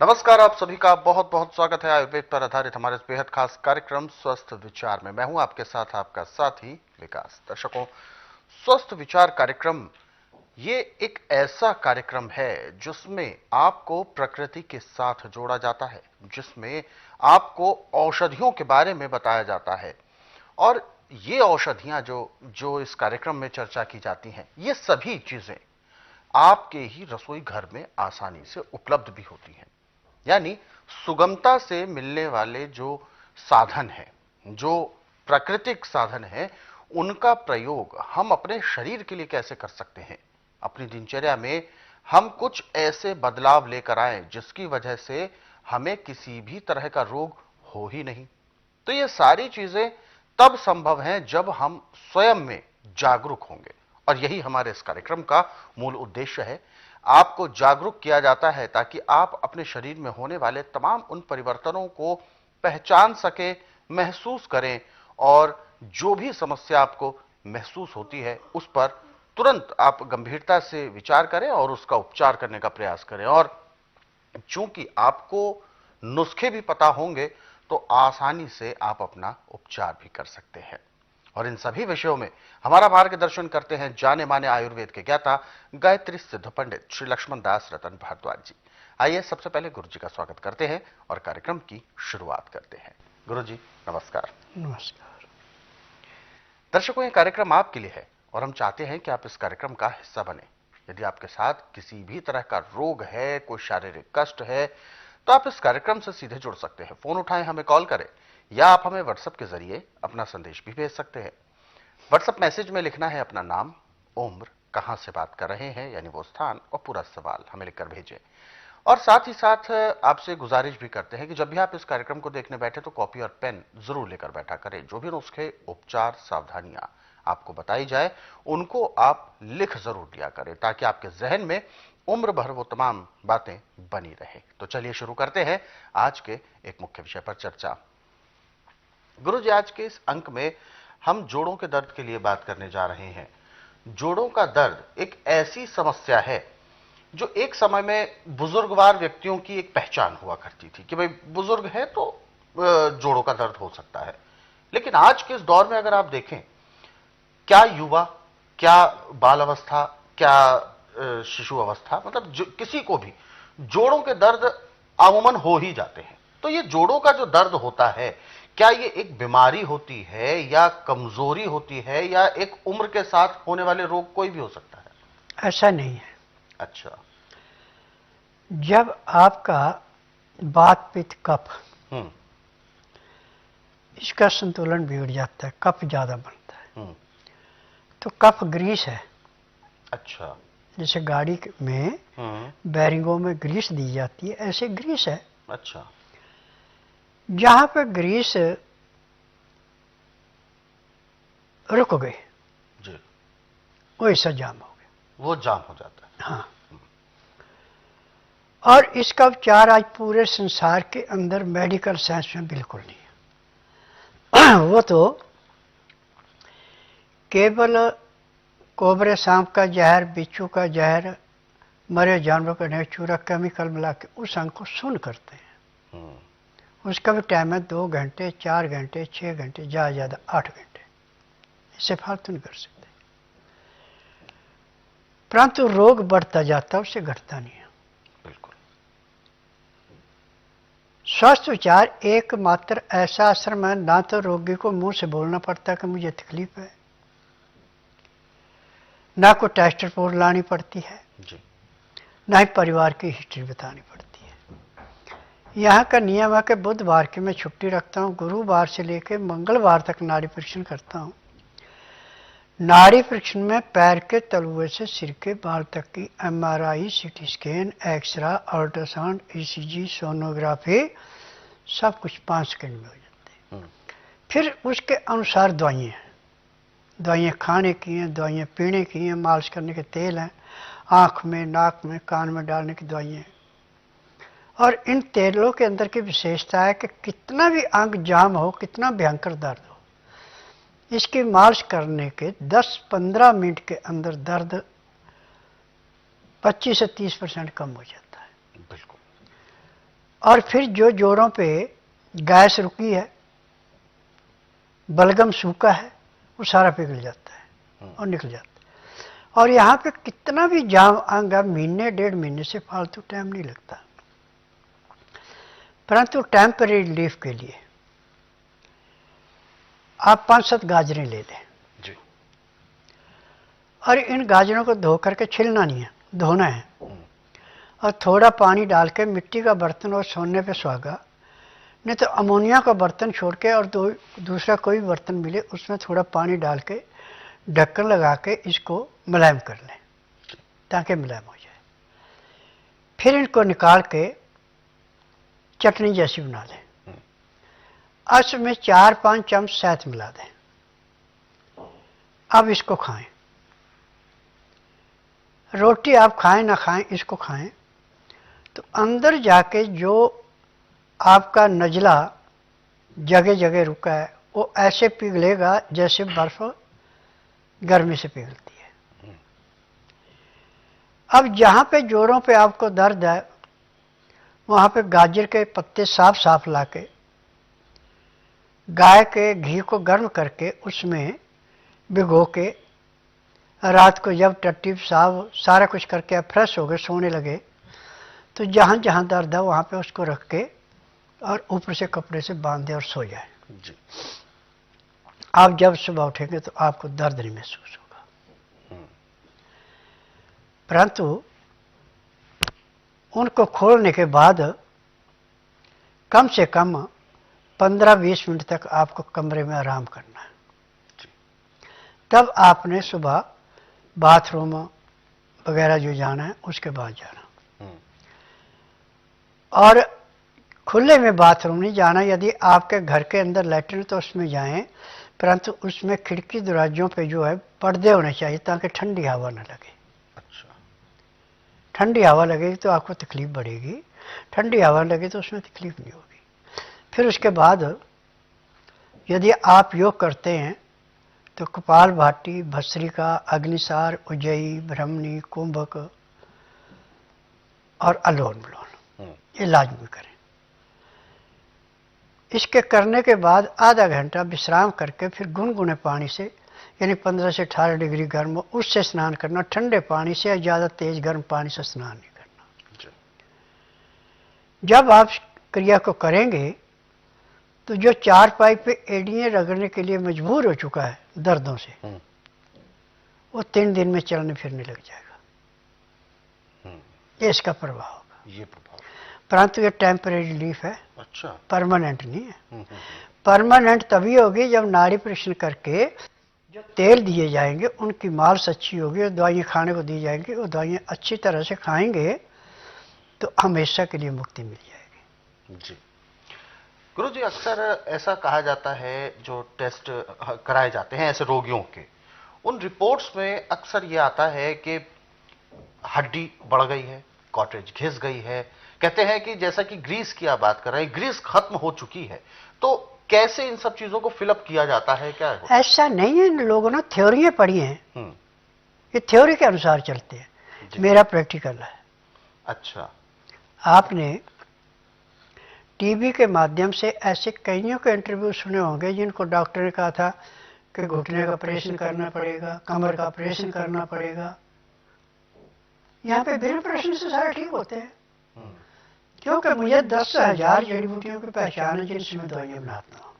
नमस्कार, आप सभी का बहुत बहुत स्वागत है आयुर्वेद पर आधारित हमारे इस बेहद खास कार्यक्रम स्वस्थ विचार में। मैं हूं आपके साथ आपका साथी विकास। दर्शकों, स्वस्थ विचार कार्यक्रम ये एक ऐसा कार्यक्रम है जिसमें आपको प्रकृति के साथ जोड़ा जाता है, जिसमें आपको औषधियों के बारे में बताया जाता है। और ये औषधियां जो जो इस कार्यक्रम में चर्चा की जाती हैं, ये सभी चीजें आपके ही रसोई घर में आसानी से उपलब्ध भी होती हैं। यानी सुगमता से मिलने वाले जो साधन हैं, जो प्राकृतिक साधन हैं, उनका प्रयोग हम अपने शरीर के लिए कैसे कर सकते हैं। अपनी दिनचर्या में हम कुछ ऐसे बदलाव लेकर आए जिसकी वजह से हमें किसी भी तरह का रोग हो ही नहीं। तो ये सारी चीजें तब संभव हैं जब हम स्वयं में जागरूक होंगे, और यही हमारे इस कार्यक्रम का मूल उद्देश्य है। आपको जागरूक किया जाता है ताकि आप अपने शरीर में होने वाले तमाम उन परिवर्तनों को पहचान सकें, महसूस करें, और जो भी समस्या आपको महसूस होती है उस पर तुरंत आप गंभीरता से विचार करें और उसका उपचार करने का प्रयास करें। और चूंकि आपको नुस्खे भी पता होंगे तो आसानी से आप अपना उपचार भी कर सकते हैं। और इन सभी विषयों में हमारा मार्गदर्शन करते हैं जाने माने आयुर्वेद के ज्ञाता गायत्री सिद्ध पंडित श्री लक्ष्मण दास रतन भारद्वाज जी। आइए सबसे पहले गुरु जी का स्वागत करते हैं और कार्यक्रम की शुरुआत करते हैं। गुरु जी नमस्कार। नमस्कार। दर्शकों, यह कार्यक्रम आपके लिए है और हम चाहते हैं कि आप इस कार्यक्रम का हिस्सा बने। यदि आपके साथ किसी भी तरह का रोग है, कोई शारीरिक कष्ट है, तो आप इस कार्यक्रम से सीधे जुड़ सकते हैं। फोन उठाएं, हमें कॉल करें, या आप हमें व्हाट्सएप के जरिए अपना संदेश भी भेज सकते हैं। व्हाट्सएप मैसेज में लिखना है अपना नाम, उम्र, कहां से बात कर रहे हैं यानी वो स्थान, और पूरा सवाल हमें लिखकर भेजें। और साथ ही साथ आपसे गुजारिश भी करते हैं कि जब भी आप इस कार्यक्रम को देखने बैठे तो कॉपी और पेन जरूर लेकर बैठा करें। जो भी नुस्खे, उपचार, सावधानियां आपको बताई जाए उनको आप लिख जरूर लिया करें, ताकि आपके जहन में उम्र भर वो तमाम बातें बनी रहे। तो चलिए शुरू करते हैं आज के एक मुख्य विषय पर चर्चा। गुरु जी, आज के इस अंक में हम जोड़ों के दर्द के लिए बात करने जा रहे हैं। जोड़ों का दर्द एक ऐसी समस्या है जो एक समय में बुजुर्गवार व्यक्तियों की एक पहचान हुआ करती थी कि भाई बुजुर्ग है तो जोड़ों का दर्द हो सकता है। लेकिन आज के इस दौर में अगर आप देखें, क्या युवा, क्या बाल अवस्था, क्या शिशु अवस्था, मतलब किसी को भी जोड़ों के दर्द अमूमन हो ही जाते हैं। तो ये जोड़ों का जो दर्द होता है, क्या ये एक बीमारी होती है या कमजोरी होती है, या एक उम्र के साथ होने वाले रोग कोई भी हो सकता है? ऐसा नहीं है। अच्छा। जब आपका वात पित्त कफ इसका संतुलन बिगड़ जाता है, कफ ज्यादा बनता है, तो कफ ग्रीस है। अच्छा। जैसे गाड़ी में बैरिंगों में ग्रीस दी जाती है, ऐसे ग्रीस है। अच्छा। जहां पर ग्रीस रुक गए जी, वो ऐसा जाम हो गया, वो जाम हो जाता है। हाँ। और इसका उपचार आज पूरे संसार के अंदर मेडिकल साइंस में बिल्कुल नहीं है। वो तो केवल कोबरे सांप का जहर, बिच्छू का जहर, मरे जानवर का नेचुरा केमिकल मिला के उस अंग को सुन करते हैं। उसका भी टाइम है 2 घंटे, 4 घंटे, 6 घंटे, ज्यादा 8 घंटे, इससे फालतू नहीं कर सकते। परंतु रोग बढ़ता जाता, उससे घटता नहीं है। बिल्कुल। स्वस्थ विचार एकमात्र ऐसा आश्रम है, ना तो रोगी को मुंह से बोलना पड़ता कि मुझे तकलीफ है, ना कोई टेस्ट रिपोर्ट लानी पड़ती है जी, ना ही परिवार की हिस्ट्री बतानी पड़ती है। यहाँ का नियम है कि बुधवार की मैं छुट्टी रखता हूँ, गुरुवार से लेकर मंगलवार तक नाड़ी परीक्षण करता हूँ। नाड़ी परीक्षण में पैर के तलुए से सिर के बाल तक की MRI, CT scan, x-ray, ultrasound, ECG, sonography, सब कुछ 5 सेकंड में हो जाते हैं। फिर उसके अनुसार दवाइयाँ खाने की हैं, दवाइयाँ पीने की हैं, मालिश करने के तेल हैं, आँख में, नाक में, कान में डालने की दवाइयाँ हैं। और इन तेलों के अंदर की विशेषता है कि कितना भी अंग जाम हो, कितना भयंकर दर्द हो, इसकी मालिश करने के 10-15 मिनट के अंदर दर्द 25 से 30% कम हो जाता है। बिल्कुल। और फिर जो जोड़ों पे गैस रुकी है, बलगम सूखा है, वो सारा पिघल जाता है और निकल जाता है। और यहाँ पे कितना भी जाम आएगा, महीने 1.5 महीने से फालतू टाइम नहीं लगता। परंतु टेम्परेरी रिलीफ के लिए आप 5-7 गाजरें ले लें जी। और इन गाजरों को धो करके छिलना नहीं है, धोना है। और थोड़ा पानी डाल के मिट्टी का बर्तन और सोने पे सुहागा, नहीं तो अमोनिया का बर्तन छोड़ के और दूसरा कोई बर्तन मिले उसमें थोड़ा पानी डाल के ढक्कन लगा के इसको मुलायम कर लें ताकि मुलायम हो जाए। फिर इनको निकाल के चटनी जैसी बना लें। उसमें 4-5 चम्मच शहद मिला दें। अब इसको खाएं। रोटी आप खाएं ना खाएं, इसको खाएं तो अंदर जाके जो आपका नजला जगह जगह रुका है वो ऐसे पिघलेगा जैसे बर्फ गर्मी से पिघलती है। अब जहां पे जोड़ों पे आपको दर्द है वहां पे गाजर के पत्ते साफ साफ लाके गाय के घी को गर्म करके उसमें भिगो के रात को जब टट्टी साफ सारा कुछ करके आप फ्रेश हो गए, सोने लगे, तो जहां जहां दर्द है वहां पे उसको रख के और ऊपर से कपड़े से बांध दे और सो जाए। जी। आप जब सुबह उठेंगे तो आपको दर्द नहीं महसूस होगा। परंतु उनको खोलने के बाद कम से कम 15-20 मिनट तक आपको कमरे में आराम करना है। तब आपने सुबह बाथरूम वगैरह जो जाना है उसके बाद जाना। और खुले में बाथरूम नहीं जाना। यदि आपके घर के अंदर लैट्रिन तो उसमें जाएं, परंतु उसमें खिड़की दरवाजों पे जो है पर्दे होने चाहिए ताकि ठंडी हवा न लगे। अच्छा। ठंडी हवा लगेगी तो आपको तकलीफ बढ़ेगी, ठंडी हवा लगे तो उसमें तकलीफ नहीं होगी। फिर उसके बाद यदि आप योग करते हैं तो कपाल भाटी, भस्त्रिका, अग्निसार, उज्जयी, ब्रह्मणी, कुंभक और अलोन विलोन ये लाजमी करें। इसके करने के बाद आधा घंटा विश्राम करके फिर गुनगुने पानी से यानी 15 से 18 डिग्री गर्म उससे स्नान करना। ठंडे पानी से या ज़्यादा तेज गर्म पानी से स्नान नहीं करना। जब आप क्रिया को करेंगे तो जो चारपाई पे एड़ियाँ रगड़ने के लिए मजबूर हो चुका है दर्दों से, वो 3 दिन में चलने फिरने लग जाएगा। ये इसका प्रभाव होगा। ये प्रभाव, परंतु ये टेम्परेरी रिलीफ है। अच्छा। परमानेंट नहीं है। परमानेंट तभी होगी जब नाड़ी परीक्षण करके जो तेल दिए जाएंगे उनकी मालिश अच्छी होगी और दवाइयाँ खाने को दी जाएंगी। वो दवाइयाँ अच्छी तरह से खाएंगे तो हमेशा के लिए मुक्ति मिल जाएगी। जी। गुरु जी, अक्सर ऐसा कहा जाता है जो टेस्ट कराए जाते हैं ऐसे रोगियों के, उन रिपोर्ट्स में अक्सर ये आता है कि हड्डी बढ़ गई है, कॉटरेज घिस गई है। कहते हैं कि जैसा कि ग्रीस की आप बात कर रहे हैं, ग्रीस खत्म हो चुकी है। तो कैसे इन सब चीजों को फिलअप किया जाता है? क्या है? ऐसा नहीं है। इन लोगों ने थ्योरियां पढ़ी हैं, ये थ्योरी के अनुसार चलते हैं। मेरा प्रैक्टिकल है। अच्छा। आपने टीवी के माध्यम से ऐसे कईयों के इंटरव्यू सुने होंगे जिनको डॉक्टर ने कहा था कि घुटने का ऑपरेशन करना पड़ेगा, कमर का ऑपरेशन करना पड़ेगा। यहाँ पे बिना ऑपरेशन से सारे ठीक होते हैं। क्योंकि मुझे 10,000 जड़ी बूटियों की पहचान है जिनसे मैं दवाइयाँ बनाता हूँ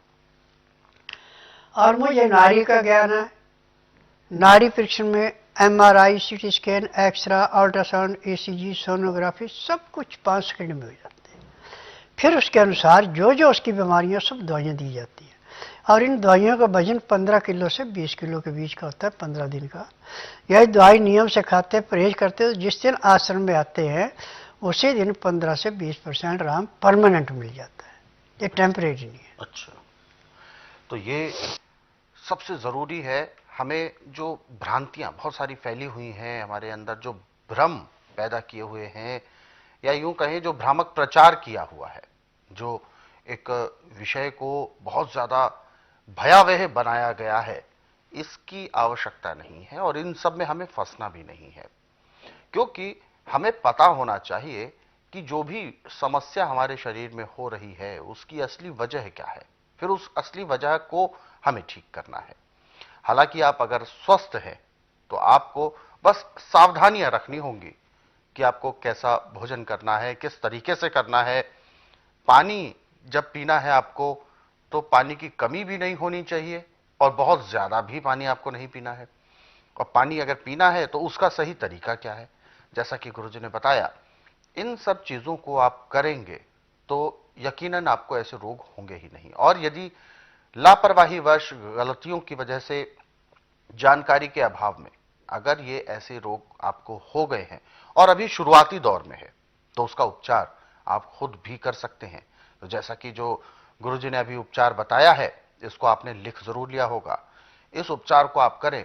और मुझे नाड़ी का ज्ञान है। नाड़ी परीक्षण में MRI, CT scan, x-ray, ultrasound, ECG, sonography सब कुछ 5 सेकंड में हो जाते हैं। फिर उसके अनुसार जो जो उसकी बीमारियां सब दवाइयाँ दी जाती हैं और इन दवाइयों का वजन 15 किलो से 20 किलो के बीच का होता है 15 दिन का। यह दवाई नियम से खाते परहेज करते तो जिस दिन आश्रम में आते हैं उसी दिन 15 से 20% आराम परमानेंट मिल जाता है। ये टेम्परेरी नहीं है। अच्छा, तो ये सबसे जरूरी है। हमें जो भ्रांतियां बहुत सारी फैली हुई हैं हमारे अंदर, जो भ्रम पैदा किए हुए हैं या यूं कहें जो भ्रामक प्रचार किया हुआ है, जो एक विषय को बहुत ज्यादा भयावह बनाया गया है, इसकी आवश्यकता नहीं है और इन सब में हमें फंसना भी नहीं है। क्योंकि हमें पता होना चाहिए कि जो भी समस्या हमारे शरीर में हो रही है उसकी असली वजह क्या है, फिर उस असली वजह को हमें ठीक करना है। हालांकि आप अगर स्वस्थ हैं तो आपको बस सावधानियां रखनी होंगी कि आपको कैसा भोजन करना है, किस तरीके से करना है। पानी जब पीना है आपको तो पानी की कमी भी नहीं होनी चाहिए और बहुत ज्यादा भी पानी आपको नहीं पीना है। और पानी अगर पीना है तो उसका सही तरीका क्या है, जैसा कि गुरुजी ने बताया, इन सब चीजों को आप करेंगे तो यकीनन आपको ऐसे रोग होंगे ही नहीं। और यदि लापरवाही वश, गलतियों की वजह से, जानकारी के अभाव में अगर ये ऐसे रोग आपको हो गए हैं और अभी शुरुआती दौर में है तो उसका उपचार आप खुद भी कर सकते हैं। तो जैसा कि जो गुरुजी ने अभी उपचार बताया है, इसको आपने लिख जरूर लिया होगा। इस उपचार को आप करें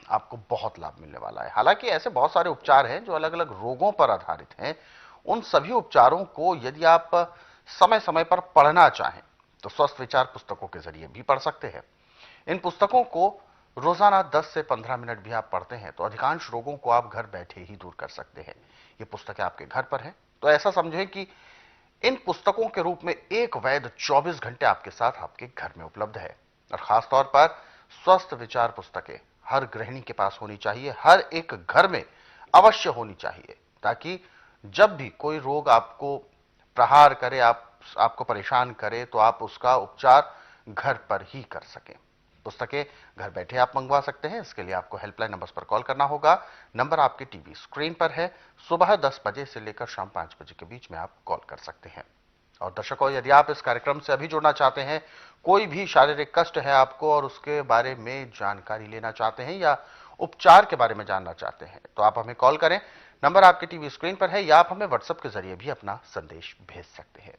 आपको बहुत लाभ मिलने वाला है। हालांकि ऐसे बहुत सारे उपचार हैं जो अलग अलग रोगों पर आधारित हैं। उन सभी उपचारों को यदि आप समय समय पर पढ़ना चाहें तो स्वस्थ विचार पुस्तकों के जरिए भी पढ़ सकते हैं। इन पुस्तकों को रोजाना 10 से 15 मिनट भी आप पढ़ते हैं तो अधिकांश रोगों को आप घर बैठे ही दूर कर सकते हैं। ये पुस्तकें आपके घर पर हैं तो ऐसा समझें कि इन पुस्तकों के रूप में एक वैद्य 24 घंटे आपके साथ आपके घर में उपलब्ध है। और खासतौर पर स्वस्थ विचार पुस्तकें हर गृहिणी के पास होनी चाहिए, हर एक घर में अवश्य होनी चाहिए, ताकि जब भी कोई रोग आपको प्रहार करे, आपको परेशान करे तो आप उसका उपचार घर पर ही कर सकें। पुस्तकें घर बैठे आप मंगवा सकते हैं। इसके लिए आपको हेल्पलाइन नंबर्स पर कॉल करना होगा। नंबर आपके टीवी स्क्रीन पर है। सुबह 10 बजे से लेकर शाम 5 बजे के बीच में आप कॉल कर सकते हैं। और दर्शकों, यदि आप इस कार्यक्रम से अभी जुड़ना चाहते हैं, कोई भी शारीरिक कष्ट है आपको और उसके बारे में जानकारी लेना चाहते हैं या उपचार के बारे में जानना चाहते हैं, तो आप हमें कॉल करें। नंबर आपके टीवी स्क्रीन पर है या आप हमें व्हाट्सएप के जरिए भी अपना संदेश भेज सकते हैं।